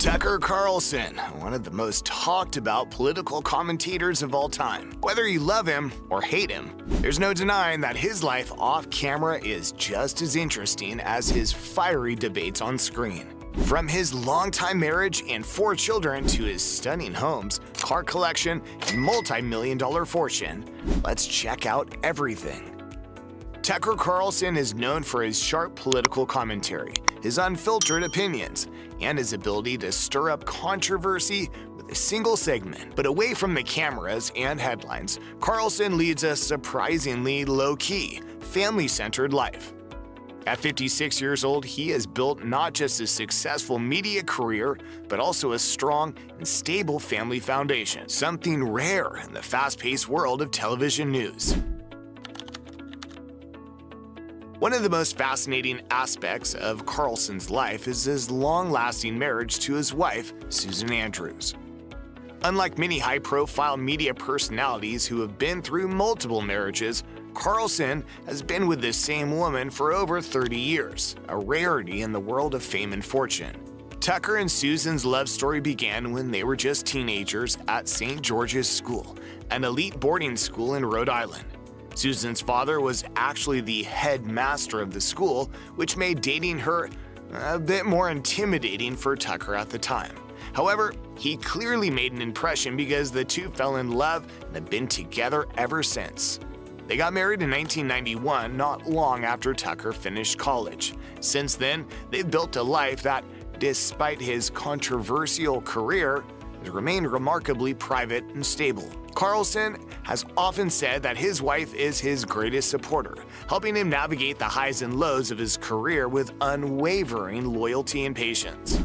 Tucker Carlson, one of the most talked about political commentators of all time. Whether you love him or hate him, there's no denying that his life off camera is just as interesting as his fiery debates on screen. From his longtime marriage and 4 children to his stunning homes, car collection, and multi-million-dollar fortune, let's check out everything. Tucker Carlson is known for his sharp political commentary, his unfiltered opinions, and his ability to stir up controversy with a single segment. But away from the cameras and headlines, Carlson leads a surprisingly low-key, family-centered life. At 56 years old, he has built not just a successful media career, but also a strong and stable family foundation, something rare in the fast-paced world of television news. One of the most fascinating aspects of Carlson's life is his long-lasting marriage to his wife, Susan Andrews. Unlike many high-profile media personalities who have been through multiple marriages, Carlson has been with this same woman for over 30 years, a rarity in the world of fame and fortune. Tucker and Susan's love story began when they were just teenagers at St. George's School, an elite boarding school in Rhode Island. Susan's father was actually the headmaster of the school, which made dating her a bit more intimidating for Tucker at the time. However, he clearly made an impression because the two fell in love and have been together ever since. They got married in 1991, not long after Tucker finished college. Since then, they've built a life that, despite his controversial career, has remained remarkably private and stable. Carlson has often said that his wife is his greatest supporter, helping him navigate the highs and lows of his career with unwavering loyalty and patience.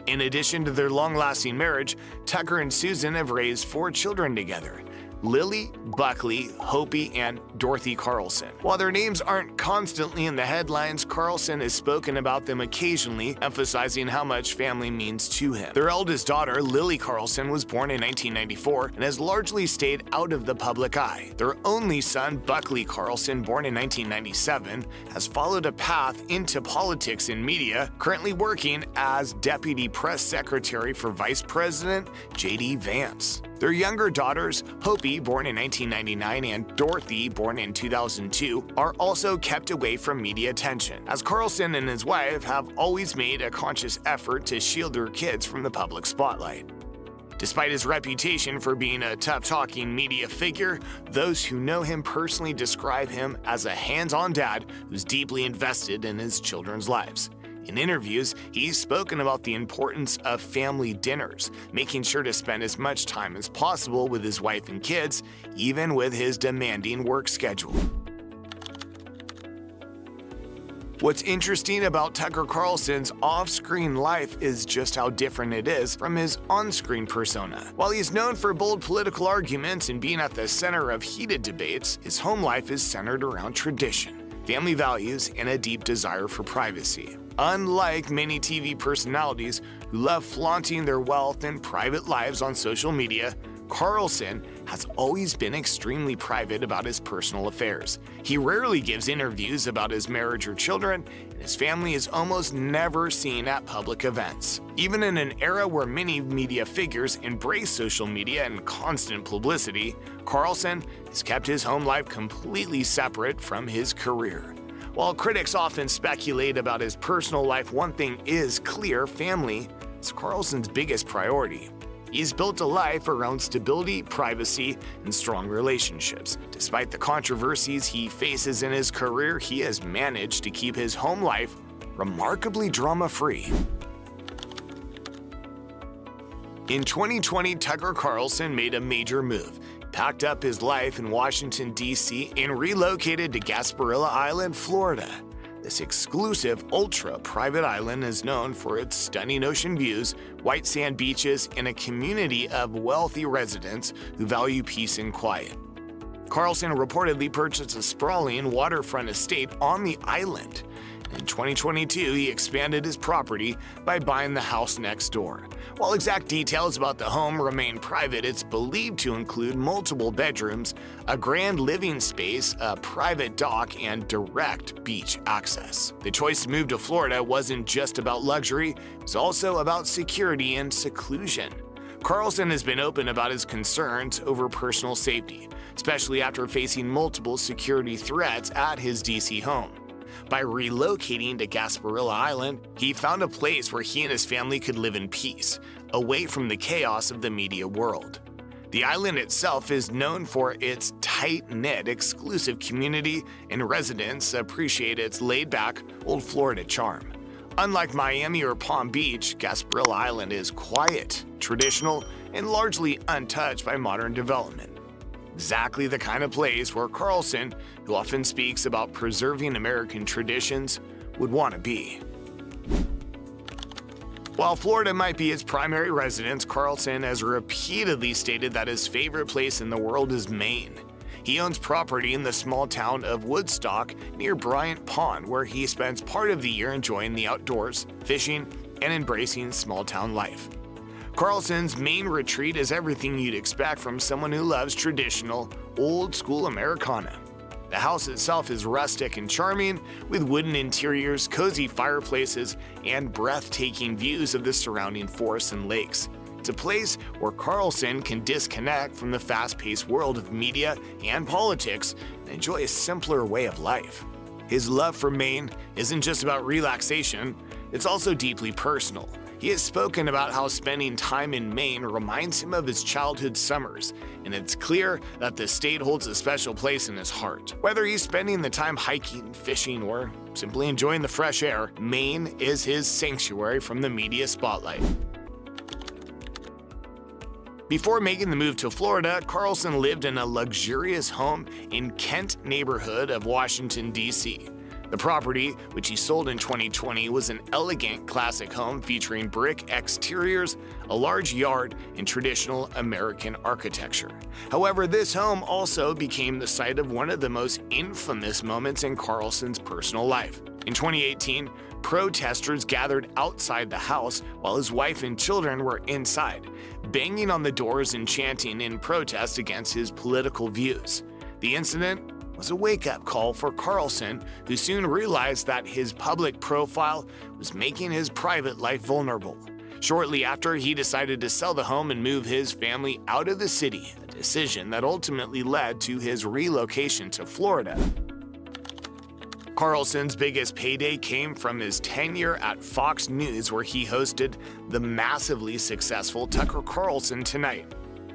In addition to their long-lasting marriage, Tucker and Susan have raised 4 children together: Lily, Buckley, Hopi, and Dorothy Carlson. While their names aren't constantly in the headlines, Carlson has spoken about them occasionally, emphasizing how much family means to him. Their eldest daughter, Lily Carlson, was born in 1994 and has largely stayed out of the public eye. Their only son, Buckley Carlson, born in 1997, has followed a path into politics and media, currently working as Deputy Press Secretary for Vice President J.D. Vance. Their younger daughters, Hopi, born in 1999, and Dorothy, born in 2002, are also kept away from media attention, as Carlson and his wife have always made a conscious effort to shield their kids from the public spotlight. Despite his reputation for being a tough-talking media figure, those who know him personally describe him as a hands-on dad who's deeply invested in his children's lives. In interviews, he's spoken about the importance of family dinners, making sure to spend as much time as possible with his wife and kids, even with his demanding work schedule. What's interesting about Tucker Carlson's off-screen life is just how different it is from his on-screen persona. While he's known for bold political arguments and being at the center of heated debates, his home life is centered around tradition, family values, and a deep desire for privacy. Unlike many TV personalities who love flaunting their wealth and private lives on social media, Carlson has always been extremely private about his personal affairs. He rarely gives interviews about his marriage or children, and his family is almost never seen at public events. Even in an era where many media figures embrace social media and constant publicity, Carlson has kept his home life completely separate from his career. While critics often speculate about his personal life, one thing is clear: family is Carlson's biggest priority. He's built a life around stability, privacy, and strong relationships. Despite the controversies he faces in his career, he has managed to keep his home life remarkably drama-free. In 2020, Tucker Carlson made a major move. Packed up his life in Washington, D.C. and relocated to Gasparilla Island, Florida. This exclusive, ultra-private island is known for its stunning ocean views, white sand beaches, and a community of wealthy residents who value peace and quiet. Carlson reportedly purchased a sprawling waterfront estate on the island. In 2022, he expanded his property by buying the house next door. While exact details about the home remain private, it's believed to include multiple bedrooms, a grand living space, a private dock, and direct beach access. The choice to move to Florida wasn't just about luxury, it was also about security and seclusion. Carlson has been open about his concerns over personal safety, especially after facing multiple security threats at his DC home. By relocating to Gasparilla Island, he found a place where he and his family could live in peace, away from the chaos of the media world. The island itself is known for its tight-knit, exclusive community, and residents appreciate its laid-back, old Florida charm. Unlike Miami or Palm Beach, Gasparilla Island is quiet, traditional, and largely untouched by modern development. Exactly the kind of place where Carlson, who often speaks about preserving American traditions, would want to be. While Florida might be his primary residence, Carlson has repeatedly stated that his favorite place in the world is Maine. He owns property in the small town of Woodstock near Bryant Pond, where he spends part of the year enjoying the outdoors, fishing, and embracing small-town life. Carlson's Maine retreat is everything you'd expect from someone who loves traditional, old-school Americana. The house itself is rustic and charming, with wooden interiors, cozy fireplaces, and breathtaking views of the surrounding forests and lakes. It's a place where Carlson can disconnect from the fast-paced world of media and politics and enjoy a simpler way of life. His love for Maine isn't just about relaxation, it's also deeply personal. He has spoken about how spending time in Maine reminds him of his childhood summers, and it's clear that the state holds a special place in his heart. Whether he's spending the time hiking, fishing, or simply enjoying the fresh air, Maine is his sanctuary from the media spotlight. Before making the move to Florida, Carlson lived in a luxurious home in Kent neighborhood of Washington, D.C. The property, which he sold in 2020, was an elegant classic home featuring brick exteriors, a large yard, and traditional American architecture. However, this home also became the site of one of the most infamous moments in Carlson's personal life. In 2018, protesters gathered outside the house while his wife and children were inside, banging on the doors and chanting in protest against his political views. The incident was a wake-up call for Carlson, who soon realized that his public profile was making his private life vulnerable. Shortly after, he decided to sell the home and move his family out of the city, a decision that ultimately led to his relocation to Florida. Carlson's biggest payday came from his tenure at Fox News, where he hosted the massively successful Tucker Carlson Tonight.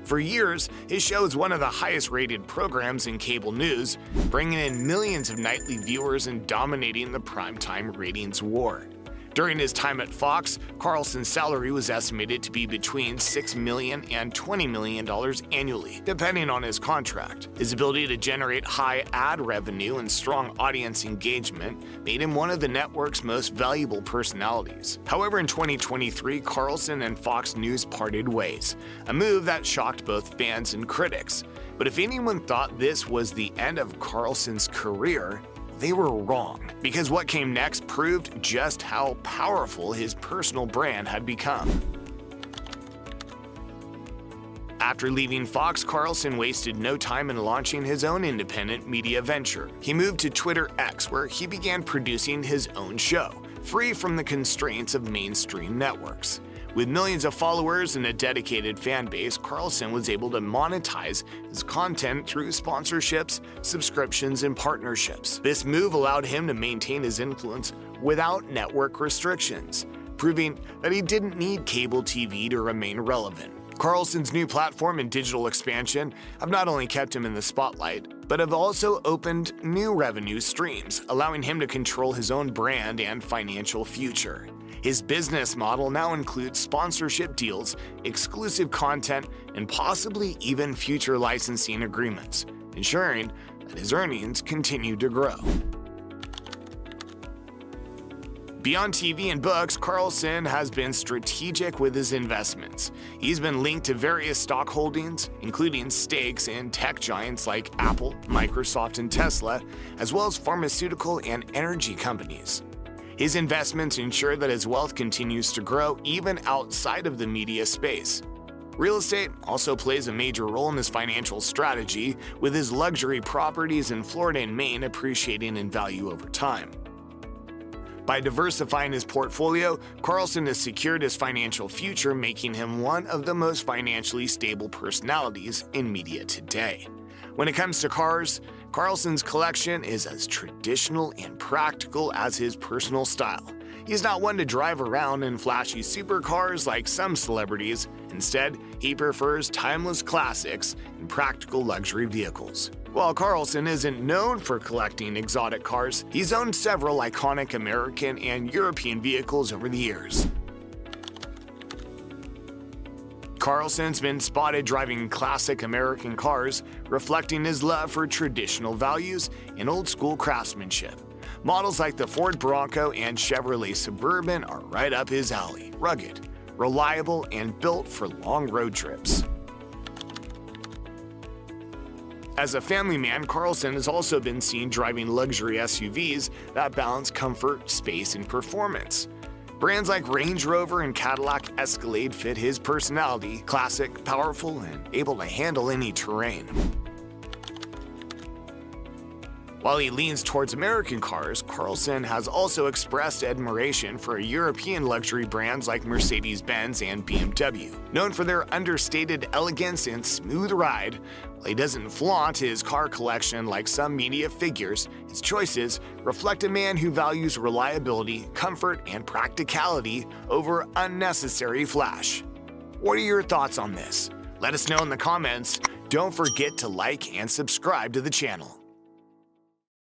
For years, his show was one of the highest-rated programs in cable news, bringing in millions of nightly viewers and dominating the primetime ratings war. During his time at Fox, Carlson's salary was estimated to be between $6 million and $20 million annually, depending on his contract. His ability to generate high ad revenue and strong audience engagement made him one of the network's most valuable personalities. However, in 2023, Carlson and Fox News parted ways, a move that shocked both fans and critics. But if anyone thought this was the end of Carlson's career, they were wrong, because what came next proved just how powerful his personal brand had become. After leaving Fox, Carlson wasted no time in launching his own independent media venture. He moved to Twitter X, where he began producing his own show, free from the constraints of mainstream networks. With millions of followers and a dedicated fan base, Carlson was able to monetize his content through sponsorships, subscriptions, and partnerships. This move allowed him to maintain his influence without network restrictions, proving that he didn't need cable TV to remain relevant. Carlson's new platform and digital expansion have not only kept him in the spotlight, but have also opened new revenue streams, allowing him to control his own brand and financial future. His business model now includes sponsorship deals, exclusive content, and possibly even future licensing agreements, ensuring that his earnings continue to grow. Beyond TV and books, Carlson has been strategic with his investments. He's been linked to various stock holdings, including stakes in tech giants like Apple, Microsoft, and Tesla, as well as pharmaceutical and energy companies. His investments ensure that his wealth continues to grow even outside of the media space. Real estate also plays a major role in his financial strategy, with his luxury properties in Florida and Maine appreciating in value over time. By diversifying his portfolio, Carlson has secured his financial future, making him one of the most financially stable personalities in media today. When it comes to cars, Carlson's collection is as traditional and practical as his personal style. He's not one to drive around in flashy supercars like some celebrities. Instead, he prefers timeless classics and practical luxury vehicles. While Carlson isn't known for collecting exotic cars, he's owned several iconic American and European vehicles over the years. Carlson's been spotted driving classic American cars, reflecting his love for traditional values and old-school craftsmanship. Models like the Ford Bronco and Chevrolet Suburban are right up his alley, rugged, reliable, and built for long road trips. As a family man, Carlson has also been seen driving luxury SUVs that balance comfort, space, and performance. Brands like Range Rover and Cadillac Escalade fit his personality: classic, powerful, and able to handle any terrain. While he leans towards American cars, Carlson has also expressed admiration for European luxury brands like Mercedes-Benz and BMW. Known for their understated elegance and smooth ride, while he doesn't flaunt his car collection like some media figures, his choices reflect a man who values reliability, comfort, and practicality over unnecessary flash. What are your thoughts on this? Let us know in the comments. Don't forget to like and subscribe to the channel.